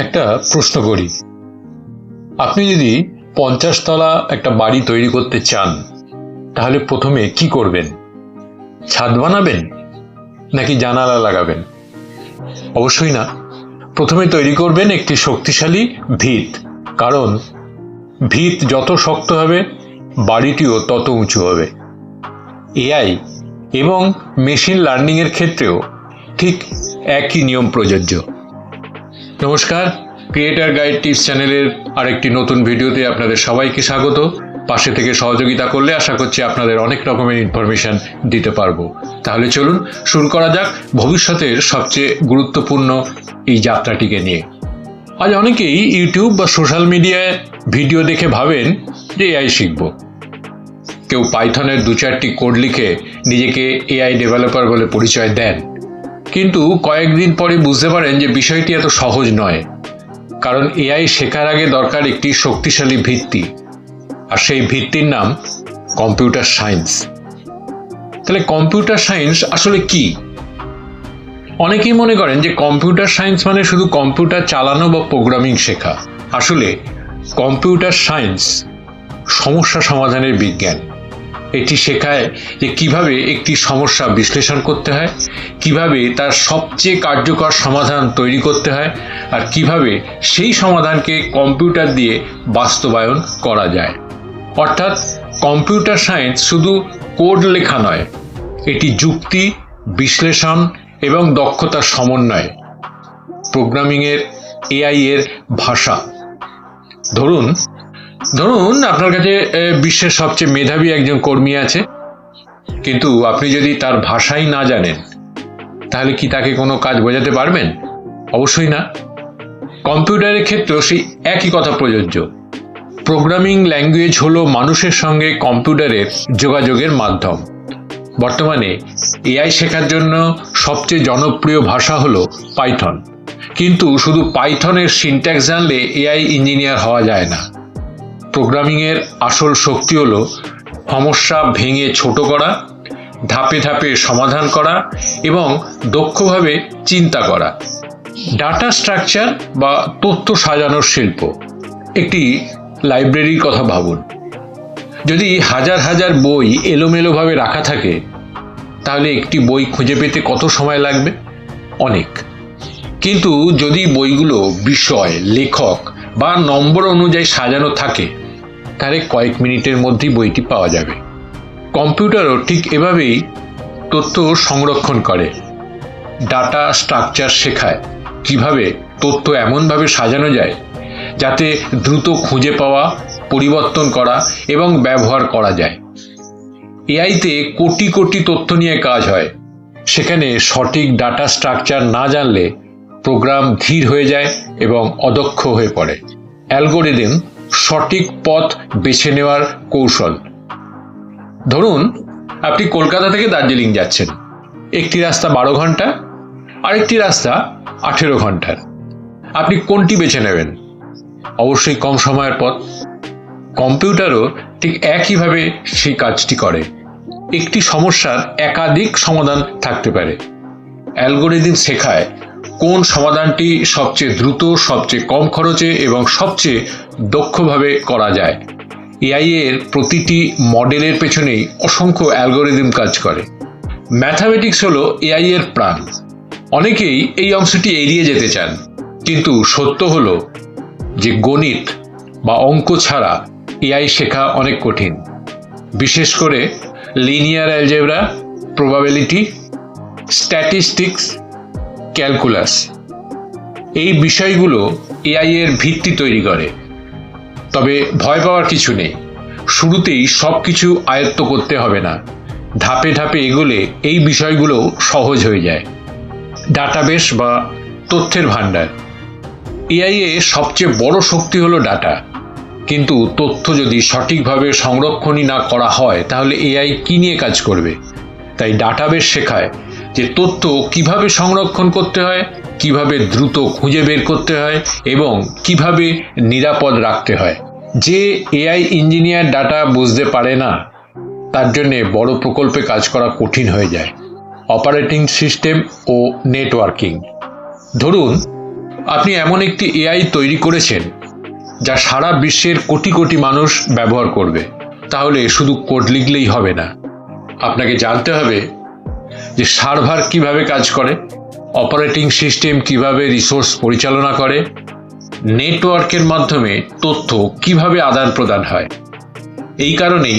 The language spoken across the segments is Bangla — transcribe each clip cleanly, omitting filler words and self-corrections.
একটা প্রশ্ন করি, আপনি যদি 50 তলা একটা বাড়ি তৈরি করতে চান তাহলে প্রথমে কি করবেন? ছাদ বানাবেন নাকি জানালা লাগাবেন? অবশ্যই না, প্রথমে তৈরি করবেন একটি শক্তিশালী ভিত। কারণ ভিত যত শক্ত হবে বাড়িটিও তত উঁচু হবে। এআই এবং মেশিন লার্নিং এর ক্ষেত্রেও ঠিক একই নিয়ম প্রযোজ্য। নমস্কার, ক্রিয়েটর গাইড টিপস চ্যানেলের আরেকটি নতুন ভিডিওতে আপনাদের সবাইকে স্বাগত। পাশে থেকে সহযোগিতা করলে আশা করছি আপনাদের অনেক রকমের ইনফরমেশন দিতে পারবো। তাহলে চলুন শুরু করা যাক ভবিষ্যতের সবচেয়ে গুরুত্বপূর্ণ এই যাত্রাটিকে নিয়ে। আজ অনেকেই ইউটিউব বা সোশ্যাল মিডিয়ায় ভিডিও দেখে ভাবেন যে এআই শিখব। কেউ পাইথনের 2-4টি কোড লিখে নিজেকে এআই ডেভেলপার বলে পরিচয় দেন, কিন্তু কয়েকদিন পরে বুঝতে পারেন যে বিষয়টি এত সহজ নয়। কারণ এআই শেখার আগে দরকার একটি শক্তিশালী ভিত্তি, আর সেই ভিত্তির নাম কম্পিউটার সায়েন্স। তাহলে কম্পিউটার সায়েন্স আসলে কি? অনেকেই মনে করেন যে কম্পিউটার সায়েন্স মানে শুধু কম্পিউটার চালানো বা প্রোগ্রামিং শেখা। আসলে কম্পিউটার সায়েন্স সমস্যা সমাধানের বিজ্ঞান। এটি শেখায় যে কিভাবে একটি সমস্যা বিশ্লেষণ করতে হয়, কিভাবে তার সবচেয়ে কার্যকর সমাধান তৈরি করতে হয়, আর কিভাবে সেই সমাধানকে কম্পিউটার দিয়ে বাস্তবায়ন করা যায়। অর্থাৎ কম্পিউটার সায়েন্স শুধু কোড লেখা নয়, এটি যুক্তি, বিশ্লেষণ এবং দক্ষতার সমন্বয়, প্রোগ্রামিংয়ের, এআই এর ভাষা। ধরুন আপনার কাছে বিশ্বের সবচেয়ে মেধাবী একজন কর্মী আছে, কিন্তু আপনি যদি তার ভাষাই না জানেন তাহলে কি তাকে কোনো কাজ বোঝাতে পারবেন? অবশ্যই না। কম্পিউটারের ক্ষেত্রেও সেই একই কথা প্রযোজ্য। প্রোগ্রামিং ল্যাঙ্গুয়েজ হলো মানুষের সঙ্গে কম্পিউটারের যোগাযোগের মাধ্যম। বর্তমানে এআই শেখার জন্য সবচেয়ে জনপ্রিয় ভাষা হলো পাইথন। কিন্তু শুধু পাইথনের সিনট্যাক্স জানলে এআই ইঞ্জিনিয়ার হওয়া যায় না। প্রোগ্রামিংয়ের আসল শক্তি হলো সমস্যা ভেঙে ছোট করা, ধাপে ধাপে সমাধান করা এবং দক্ষভাবে চিন্তা করা। ডাটা স্ট্রাকচার বা তথ্য সাজানোর শিল্প। একটি লাইব্রেরির কথা ভাবুন। যদি হাজার হাজার বই এলোমেলোভাবে রাখা থাকে তাহলে একটি বই খুঁজে পেতে কত সময় লাগবে? অনেক। কিন্তু যদি বইগুলো বিষয়, লেখক বা নম্বর অনুযায়ী সাজানো থাকে তাহলে কয়েক মিনিটের মধ্যেই বইটি পাওয়া যাবে। কম্পিউটারও ঠিক এভাবেই তথ্য সংরক্ষণ করে। ডাটা স্ট্রাকচার শেখায় কিভাবে তথ্য এমনভাবে সাজানো যায় যাতে দ্রুত খুঁজে পাওয়া, পরিবর্তন করা এবং ব্যবহার করা যায়। এআইতে কোটি কোটি তথ্য নিয়ে কাজ হয়। সেখানে সঠিক ডাটা স্ট্রাকচার না জানলে প্রোগ্রাম ধীর হয়ে যায় এবং অদক্ষ হয়ে পড়ে। অ্যালগোরিদম সঠিক পথ বেছে নেওয়ার কৌশল। ধরুন আপনি কলকাতা থেকে দার্জিলিং যাচ্ছেন। একটি রাস্তা 12 ঘন্টা, আরেকটি রাস্তা 18 ঘন্টার। আপনি কোনটি বেছে নেবেন? অবশ্যই কম সময়ের পথ। কম্পিউটারও ঠিক একইভাবে সেই কাজটি করে। একটি সমস্যার একাধিক সমাধান থাকতে পারে। অ্যালগোরিদম শেখায় কোন সমাধানটি সবচেয়ে দ্রুত, সবচেয়ে কম খরচে এবং সবচেয়ে দক্ষভাবে করা যায়। এআই এর প্রতিটি মডেলের পেছনেই অসংখ্য অ্যালগোরিদম কাজ করে। ম্যাথামেটিক্স হলো এআই এর প্রাণ। অনেকেই এই অংশটি এড়িয়ে যেতে চান, কিন্তু সত্য হলো যে গণিত বা অঙ্ক ছাড়া এআই শেখা অনেক কঠিন। বিশেষ করে linear algebra, probability, statistics, calculus. এই বিষয়গুলো এআই এর ভিত্তি তৈরি করে। তবে ভয় পাওয়ার কিছু নেই। শুরুতেই সব কিছু আয়ত্ত করতে হবে না। ধাপে ধাপে এগোলে এই বিষয়গুলো সহজ হয়ে যায়। ডাটাবেস বা তথ্যের ভাণ্ডার। এআই এর সবচেয়ে বড় শক্তি হলো ডাটা। কিন্তু তথ্য যদি সঠিকভাবে সংরক্ষণই না করা হয় তাহলে এআই কি নিয়ে কাজ করবে? তাই ডাটাবেস শেখায় যে তথ্য কিভাবে সংরক্ষণ করতে হয়, কিভাবে দ্রুত খুঁজে বের করতে হয় এবং কিভাবে নিরাপদ রাখতে হয়। যে এআই ইঞ্জিনিয়ার ডাটা বুঝতে পারে না তার জন্য বড় প্রকল্পে কাজ করা কঠিন হয়ে যায়। অপারেটিং সিস্টেম ও নেটওয়ার্কিং। ধরুন আপনি এমন একটি এআই তৈরি করেছেন যা সারা বিশ্বের কোটি কোটি মানুষ ব্যবহার করবে, তাহলে শুধু কোড লিখলেই হবে না। আপনাকে জানতে হবে যে সার্ভার কিভাবে কাজ করে, অপারেটিং সিস্টেম কিভাবে রিসোর্স পরিচালনা করে, নেটওয়ার্কের মাধ্যমে তথ্য কিভাবে আদান প্রদান হয়। এই কারণেই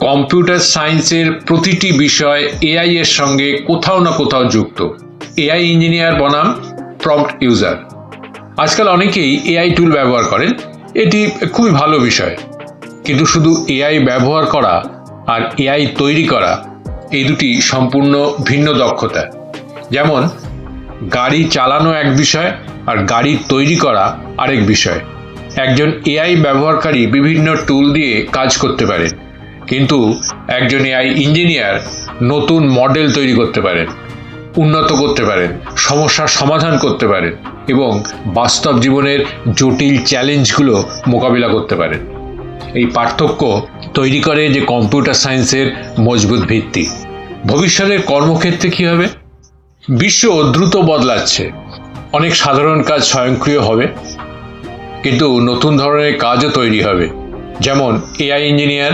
কম্পিউটার সায়েন্সের প্রতিটি বিষয় এআই এর সঙ্গে কোথাও না কোথাও যুক্ত। এআই ইঞ্জিনিয়ার বনাম প্রম্পট ইউজার। আজকাল অনেকেই এআই টুল ব্যবহার করেন, এটি খুবই ভালো বিষয়, কিন্তু শুধু এআই ব্যবহার করা আর এআই তৈরি করা এই দুটি সম্পূর্ণ ভিন্ন দক্ষতা। যেমন গাড়ি চালানো এক বিষয় আর গাড়ি তৈরি করা আরেক বিষয়। একজন এআই ব্যবহারকারী বিভিন্ন টুল দিয়ে কাজ করতে পারেন, কিন্তু একজন এআই ইঞ্জিনিয়ার নতুন মডেল তৈরি করতে পারেন, উন্নত করতে পারেন, সমস্যার সমাধান করতে পারেন এবং বাস্তব জীবনের জটিল চ্যালেঞ্জগুলো মোকাবিলা করতে পারেন। এই পার্থক্য তৈরি করে যে কম্পিউটার সায়েন্সের মজবুত ভিত্তি। ভবিষ্যতের কর্মক্ষেত্রে কী হবে? বিশ্ব দ্রুত বদলাচ্ছে। অনেক সাধারণ কাজ স্বয়ংক্রিয় হবে, কিন্তু নতুন ধরনের কাজও তৈরি হবে। যেমন AI engineer,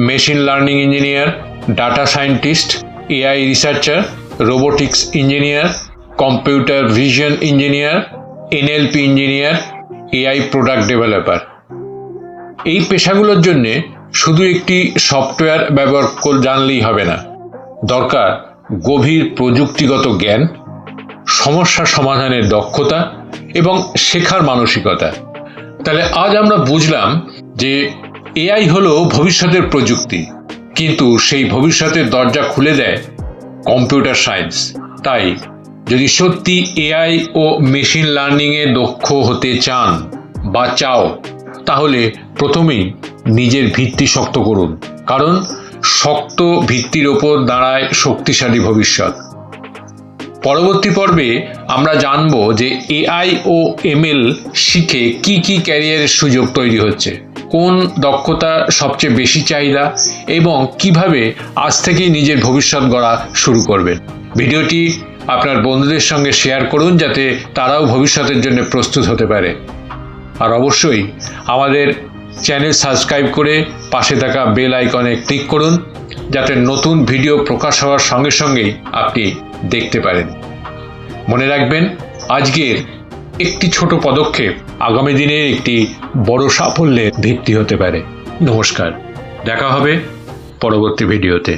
machine learning engineer, data scientist, AI researcher, robotics engineer, computer vision engineer, NLP engineer, AI product developer. এই পেশাগুলোর জন্য শুধু একটি সফটওয়্যার ব্যবহার জানলেই হবে না, দরকার গভীর প্রযুক্তিগত জ্ঞান, সমস্যা সমাধানের দক্ষতা এবং শেখার মানসিকতা। তাহলে আজ আমরা বুঝলাম যে এআই হলো ভবিষ্যতের প্রযুক্তি, কিন্তু সেই ভবিষ্যতের দরজা খুলে দেয় কম্পিউটার সায়েন্স। তাই যদি সত্যি এআই ও মেশিন লার্নিংয়ে দক্ষ হতে চান বা চাও, তাহলে প্রথমেই নিজের ভিত্তি শক্ত করুন, কারণ শক্ত ভিত্তির ওপর দাঁড়ায় শক্তিশালী ভবিষ্যৎ। পরবর্তী পর্বে আমরা জানব যে এআই ও এমএল শিখে কি কি ক্যারিয়ারের সুযোগ তৈরি হচ্ছে, কোন দক্ষতা সবচেয়ে বেশি চাহিদা এবং কিভাবে আজ থেকেই নিজের ভবিষ্যৎ গড়া শুরু করবেন। ভিডিওটি আপনার বন্ধুদের সঙ্গে শেয়ার করুন, যাতে তারাও ভবিষ্যতের জন্য প্রস্তুত হতে পারে। আর অবশ্যই আমাদের চ্যানেল সাবস্ক্রাইব করে পাশে থাকা বেল আইকনে ক্লিক করুন, যাতে নতুন ভিডিও প্রকাশ হওয়ার সঙ্গে সঙ্গেই আপনি দেখতে পারেন। মনে রাখবেন, আজকের একটি ছোট পদক্ষেপ আগামী দিনের একটি বড় সাফল্যের ভিত্তি হতে পারে। নমস্কার, দেখা হবে পরবর্তী ভিডিওতে।